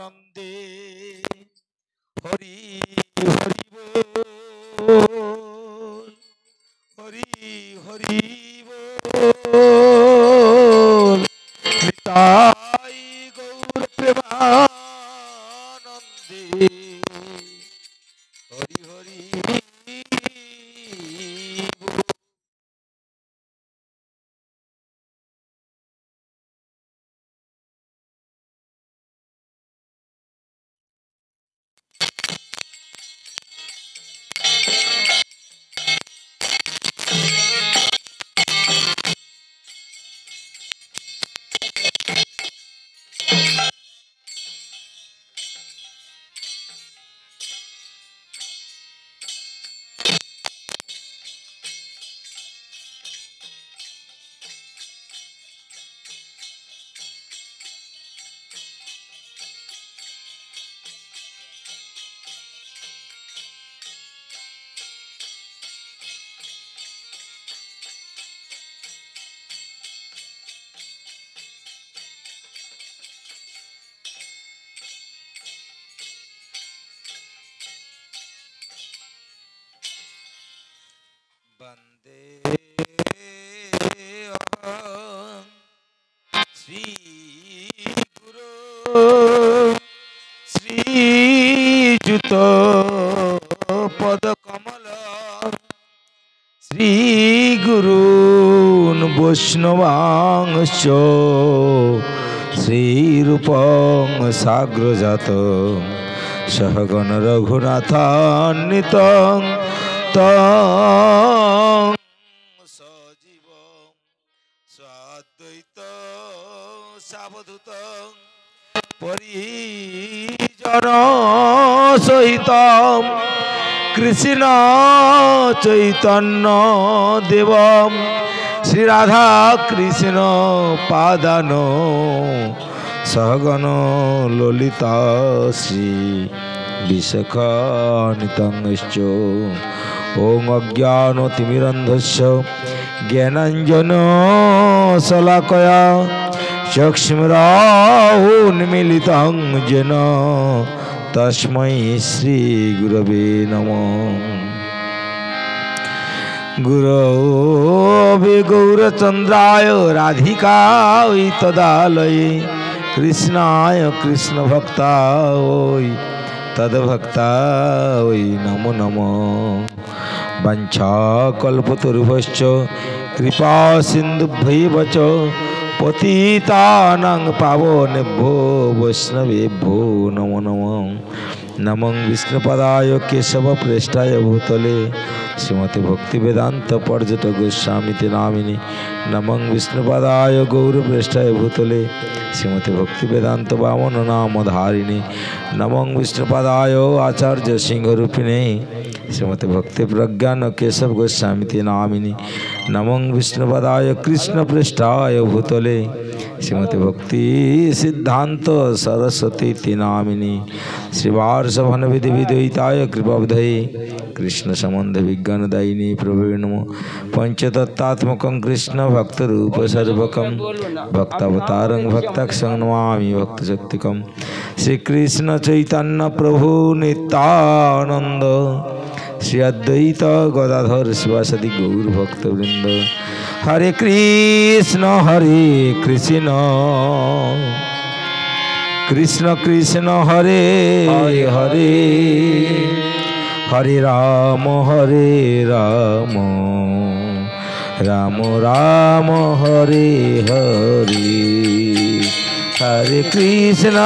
নন্দে হরি হরি বল হরি হরি বল নিতাই গৌর প্রেমানন্দে হরি হরি বন্দে শ্রী গুরু শ্রীযুত পদ কমল শ্রী গুরুন বৈষ্ণবাংশ শ্রীরূপং সাগ্রজাত সহগণ রঘুনাথান্বিতং তং সজীব স্বাদ্বৈত সাবধূতং পরিজন সহিত কৃষ্ণ চৈতন্য দেবম শ্রী রাধা কৃষ্ণ পাদান সহগণ ললিতা শ্রী বিশাখানিতাংশ্চ ওং অজ্ঞানতিমিরন্ধস্য জ্ঞানাঞ্জন শলাকয়া চক্ষুরাউন্মীলিতং যেন তস্मै শ্রী গুরবে নমঃ। গুরবে গৌরচন্দ্রায় রাধিকায় তদালয়ে কৃষ্ণায় কৃষ্ণ ভক্তায় তদ্ভক্তায় নমো নমঃ। বাঞ্ছাকল্পতরুভ্যশ্চ কৃপা সিন্ধুভ্যেব চ পতিতানাং পাবনেভ্যো বৈষ্ণবেভ্যো নমো নমঃ। নমঃ বিষ্ণুপদায় কেশবপ্রেষ্ঠায় ভূতলে শ্রীমতে ভক্তিবেদান্ত পর্যটক গোস্বামীতে নামিনে। নমঃ বিষ্ণুপদায় গৌরপ্রেষ্ঠায় ভূতলে শ্রীমতে ভক্তিবেদান্ত বামন নামধারিণী। নমঃ বিষ্ণুপদায় আচার্য সিংহরূপিণে শ্রীমতে ভক্তি প্রজ্ঞান কেশব গোস্বামীতে নামিনী। নমঃ বিষ্ণুপদায় কৃষ্ণপৃষ্ঠায় ভূতলে শ্রীমতে ভক্তি সিদ্ধান্ত সরস্বতী নামিনী। শ্রীবার্ষভন বিধি বিদয়িতায় কৃপাবধয়ে কৃষ্ণ সম্বন্ধ বিজ্ঞানদায়িনী প্রভুবে নমঃ। পঞ্চতত্ত্বাত্মকং কৃষ্ণ ভক্তরূপ সর্বকং ভক্তাবতারং ভক্তাক্ষং নমামি ভক্তশক্তিকং। শ্রীকৃষ্ণ চৈতন্য প্রভু নিত্যানন্দ শ্রী অদ্বৈত গদাধর শিবাসাদি গৌর ভক্তবৃন্দ। হরে কৃষ্ণ কৃষ্ণ কৃষ্ণ হরে হরে হরে রাম রাম রাম হরে হরে। হরে কৃষ্ণ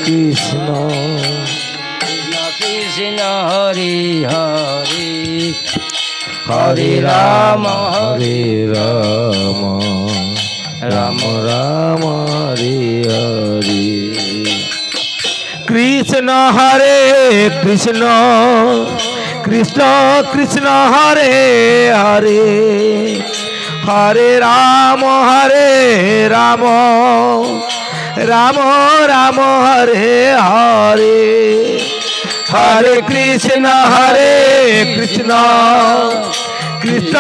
কৃষ্ণ কৃষ্ণ হরে হরে হরে রাম রাম রাম হরে হরে। কৃষ্ণ কৃষ্ণ কৃষ্ণ কৃষ্ণ হরে হরে হরে রাম রাম রাম রাম হরে হরে। হরে কৃষ্ণ কৃষ্ণ কৃষ্ণ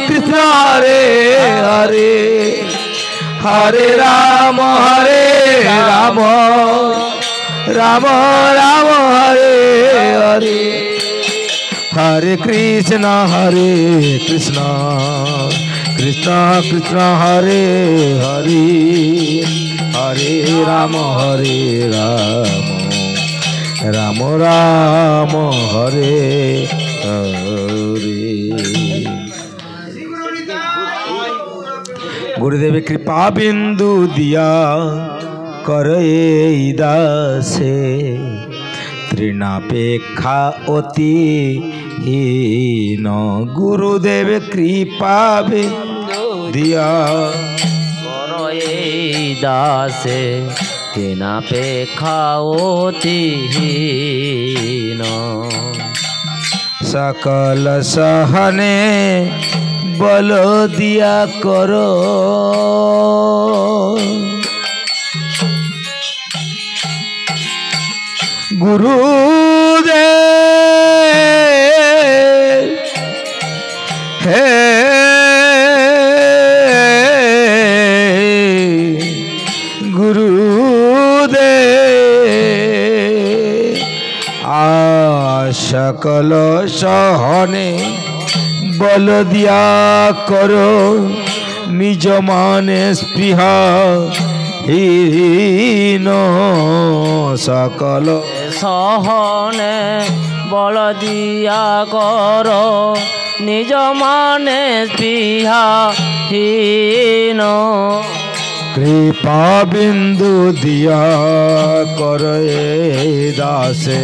কৃষ্ণ হরে হরে হরে রাম রাম রাম রাম হরে হরে হরে কৃষ্ণ কৃষ্ণ কৃষ্ণ হরে হরে হরে রাম রাম রাম হরে হরে। गुरुदेव कृपा बिंदु दिया करे दासे तृणापेक्षा अति हीन गुरुदेव कृपा बिंदु दिया दासे तृणापेक्षा अति हीन सकल सहने बल दिया करो गुरुदेव हे गुरुदेव सकल सहने बल दिया करो निज माने स्पृहा हीन सकल सहने बल दिया करो निज माने स्पृहा हीन कृपा बिंदु दिया करो दासे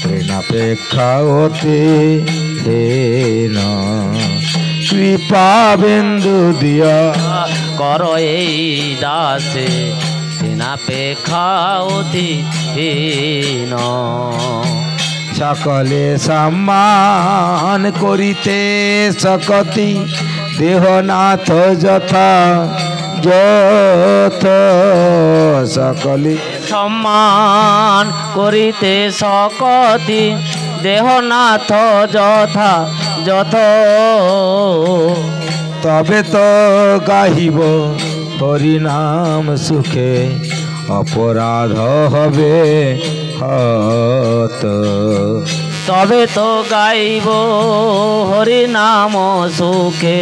तृणापेक्षा अति हीन कृपा बिंदु दिया करो दासे तृणापेक्षा अति हीन सकले सम्मान करिते सकति देहनाथ यथा যত সকলে সম্মান করিতে সকতি দেহনাথ যথা যথ তবে তো গাহিব হরিনাম সুখে অপরাধ হবে হত তবে তো গাইব হরিনাম সুখে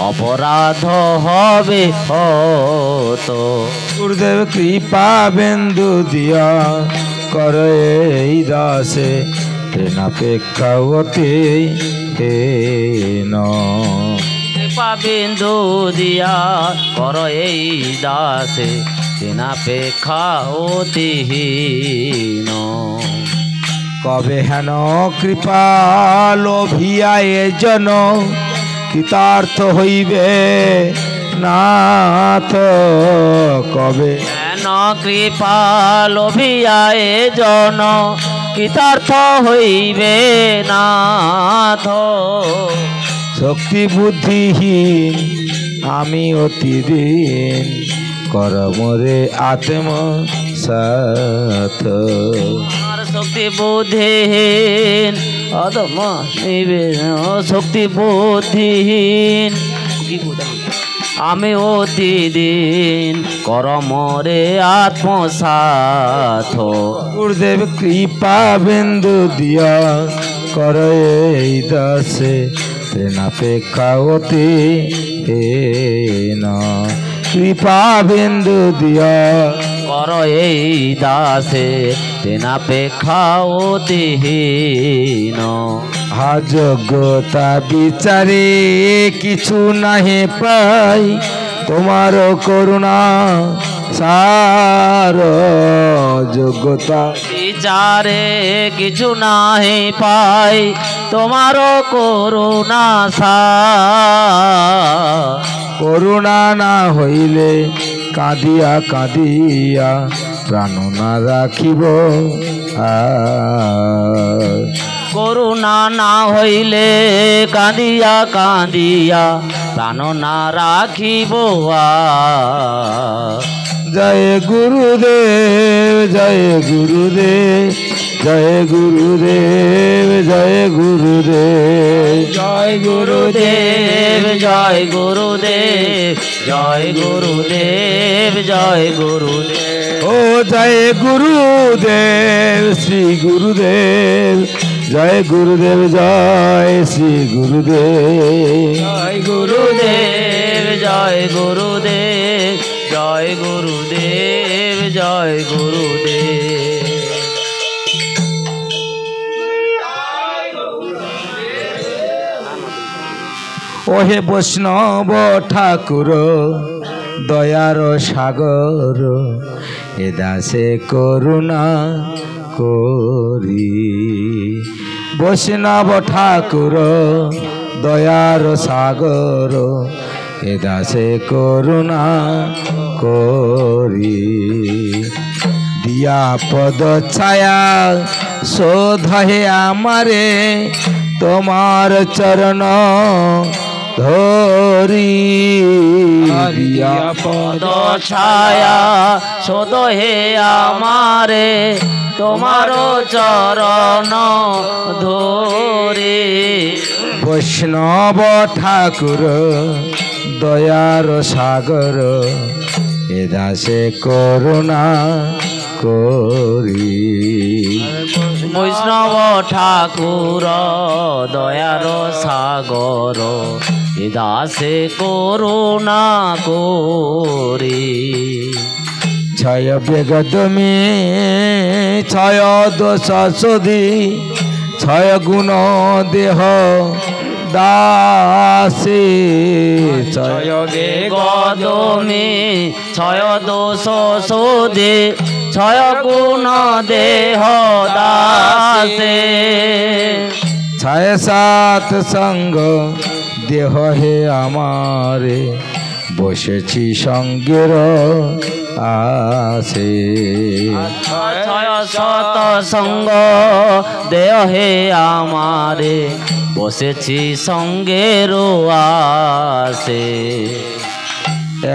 অপরাধ হবে হত গুরুদেব কৃপা বিন্দু দিয়া করে দাসে তৃণাপেক্ষা অতি হীন কৃপা বিন্দু দিয়া কর এই দাসে তৃণাপেক্ষা অতি হীন কবে হেন কৃপা লোভিয়া এজন কৃতার্থ হইবে নাথ কবে হেন কৃপা লোভিয়া এজন কৃতার্থ হইবে নাথ শক্তি বুদ্ধিহীন আমি অতিদিন করমরে আত্ম সাথ শক্তি বুদ্ধিহীন অদম শক্তি বুদ্ধিহীন আমি অতিদিন করমরে আত্মসাথ গুরুদেব কৃপা বিন্দু দিয়া করে দাসে তৃণাপেক্ষা অতি হীন কৃপা বিন্দু দিয়া কর এই দাসে তৃণাপেক্ষা অতি হীন যোগ্যতা বিচারে কিছু নাহি পাই তোমার করুণা সার যোগ্যতা বিচারে কিছু নাহি পাই তোমার করুণা সার করুণা না হইলে কাঁদিয়া কাঁদিয়া প্রাণ না রাখিব করুণা না হইলে কাঁদিয়া কাঁদিয়া প্রাণ না রাখিব জয় গুরুদেব জয় গুরুদেব জয় গুরুদেব জয় গুরুদেব জয় গুরুদেব জয় গুরুদেব জয় গুরুদেব জয় গুরুদেব ও জয় গুরুদেব শ্রী গুরুদেব জয় গুরুদেব জয় শ্রী গুরুদেব জয় গুরুদেব জয় গুরুদেব জয় গুরুদেব জয় গুরুদেব। ওহে বৈষ্ণব ঠাকুর দয়ার সাগর এ দাসে করুণা করি। বৈষ্ণব ঠাকুর দয়ার সাগর এ দাসে করুণা করি। দিয়া পদ ছায়া শোধ হে আমারে তোমার চরণ ধরি। দিয়া পদ ছায়া শোধ হে আমারে তোমার চরণ ধরে। বৈষ্ণব ঠাকুর দয়ার সাগর এ দাসে করুণা করি। বৈষ্ণব ঠাকুর দয়ার সাগর এ দাসে করুণা করি। ছয় বেগ তুমি ছয় দোষ শোধি ছয় গুণ দেহ দাসে। ছয় বেগ তুমি ছয় দোষ শোধে ছয় গুণ দেহ দাসে। ছয় সাত সঙ্গ দেহ হে আমারে বসেছি সঙ্গের আসে। ছয় শত সঙ্গ দেহ হে আমারে বসেছি সঙ্গের আসে।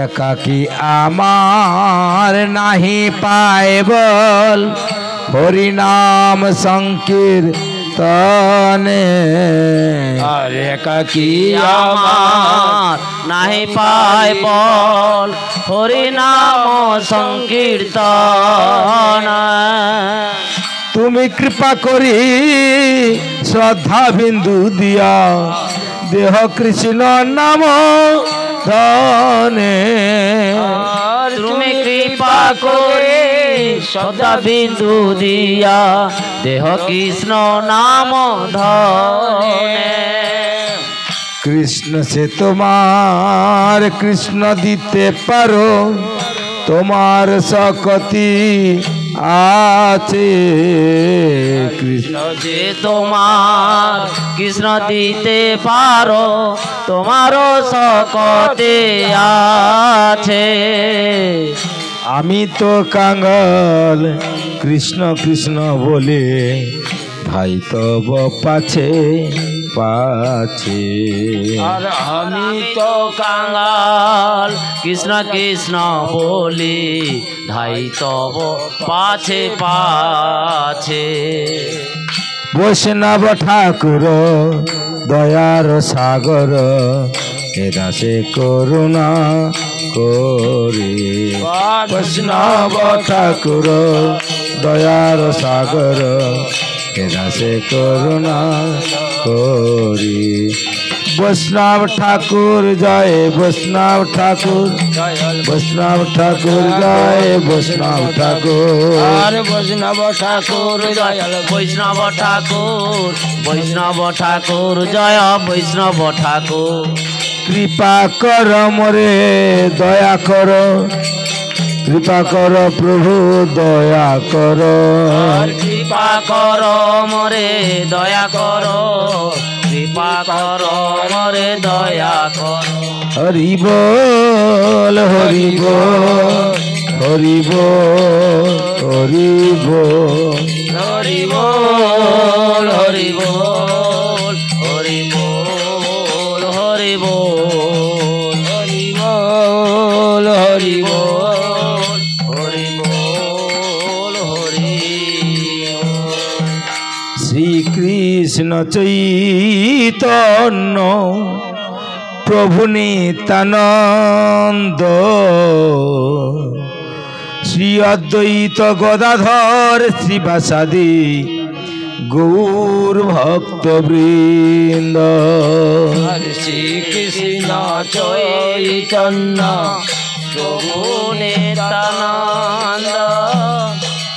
একাকি আমার নাহি পায় বল হরিনাম সংকীর্তনে। আর একাকি আমার নাহি পায় বল হরিনাম সংকীর্তন। তুমি কৃপা করি শ্রদ্ধা বিন্দু দিয়া দেহ কৃষ্ণ নাম ধনে। তুমি কৃপা করে সদা বিন্দু দিয়া দেহ কৃষ্ণ নাম ধনে। কৃষ্ণ সে তোমার কৃষ্ণ দিতে পারো তোমার শক্তি আছে। কৃষ্ণ যে তোমার কৃষ্ণ দিতে পারো তোমারও শক্তি আছে। আমি তো কাঙ্গাল কৃষ্ণ কৃষ্ণ বলে ভাই তব পাছে পাছে। আর আমি তো কাঙ্গাল কৃষ্ণ কৃষ্ণ বলি ধাই তব পাছে পাছে। বৈষ্ণব ঠাকুর দয়ার সাগর এ দাসে করুণা করে। বৈষ্ণব ঠাকুর দয়ার সাগর এ দাসে করুণা করি। বৈষ্ণব ঠাকুর জয় বৈষ্ণব ঠাকুর বৈষ্ণব ঠাকুর জয় বৈষ্ণব ঠাকুর। আর বৈষ্ণব ঠাকুর জয় বৈষ্ণব ঠাকুর বৈষ্ণব ঠাকুর জয় বৈষ্ণব ঠাকুর। কৃপা কর মোরে দয়া কর কৃপা কর প্রভু দয়া কর। কৃপা কর মোরে দয়া কর কৃপা কর মোরে দয়া কর। হরি বল হরি বল হরি বল হরি বল হরি বল হরি বল হরি বল হরি বল হরি বল হরি বল হরি বল হরি শ্রীকৃষ্ণ চৈতন্য প্রভু নিত্যানন্দ শ্রী অদ্বৈত গদাধর শ্রীবাসাদি গৌর ভক্তবৃন্দ শ্রী কৃষ্ণ চৈতন্য প্রভু নিত্যানন্দ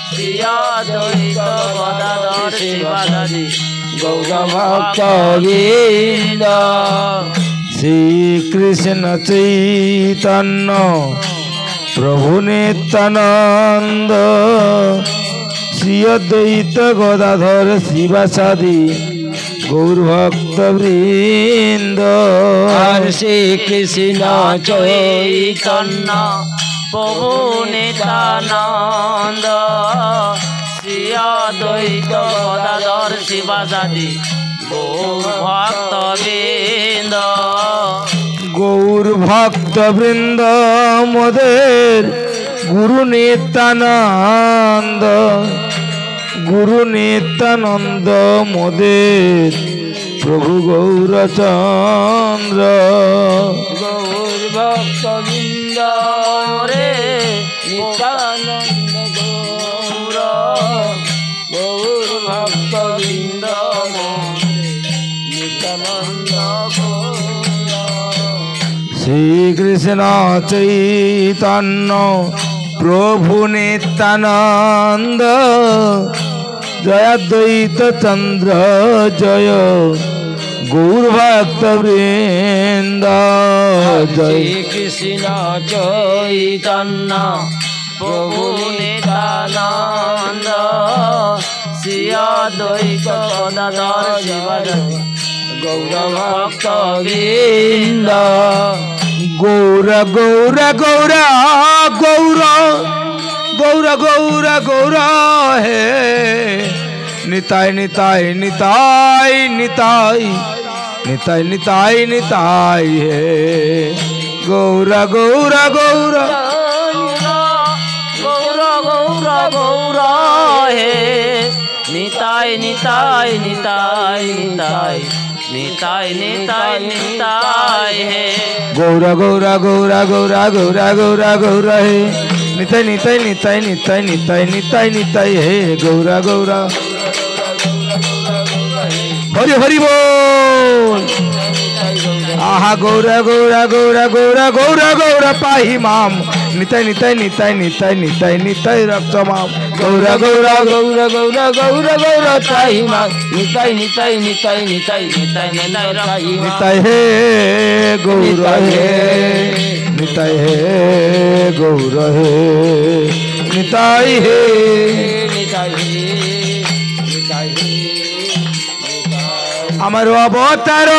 শ্রী অদ্বৈত গদাধর শিবাসাদি গৌর ভক্তবৃন্দ শ্রীকৃষ্ণ চৈতন্য প্রভু নিত্যানন্দ শ্রী অদ্বৈত গদাধর শিবাসাদি গৌর ভক্তবৃন্দ শ্রী কৃষ্ণ চৈতন্য প্রভু নিত্যানন্দ শ্রী অদ্বৈত গদাধর শিবাসাদি গৌর ভক্তবৃন্দ গৌর ভক্তবৃন্দ মোদের গুরু নিত্যানন্দ মোদের প্রভু গৌরচন্দ্র গৌর ভক্তবৃন্দ রে নিত্যানন্দ গৌর গৌর ভক্তবৃন্দ নিত্যানন্দ গৌর শ্রীকৃষ্ণ চৈতন্য প্রভু নিত্যানন্দ জয়াদ্বৈত চন্দ্র জয় গৌর ভক্তবৃন্দ জয় কৃষ্ণ চৈতন্য প্রভু নিত্যানন্দ শ্রী অদ্বৈত গদাধর শিবাসাদি গৌর ভক্তবৃন্দ গৌর গৌর গৌর গৌর গৌর গৌর গৌর হে নিতাই নিতাই নিতাই নিতাই নিতাই নিতাই নিতাই হে গৌর গৌর গৌর গৌর গৌর গৌর হে নিতাই নিতাই নিতাই নিতাই নিতাই নিতাই নিতাই হে গৌর গৌর গৌর গৌর গৌর গৌর গৌর হে নিতাই নিতাই নিতাই নিতাই নিতাই নিতাই নিতাই হে গৌর গৌর হরি হরি বল আহা গৌর গৌর গৌর গৌর গৌর গৌর পাহি মাম নিতাই নিতাই নিতাই নিতাই নিতাই নিতাই রক্ত মাম গৌর গৌর গৌর গৌর গৌর গৌর পাহি মাম নিতাই নিতাই নিতাই নিতাই নিতাই নিতাই রাহি নিতাই হে গৌর হে নিতাই হে গৌর হে নিতাই হে নিতাই নিতাই আমার অবতার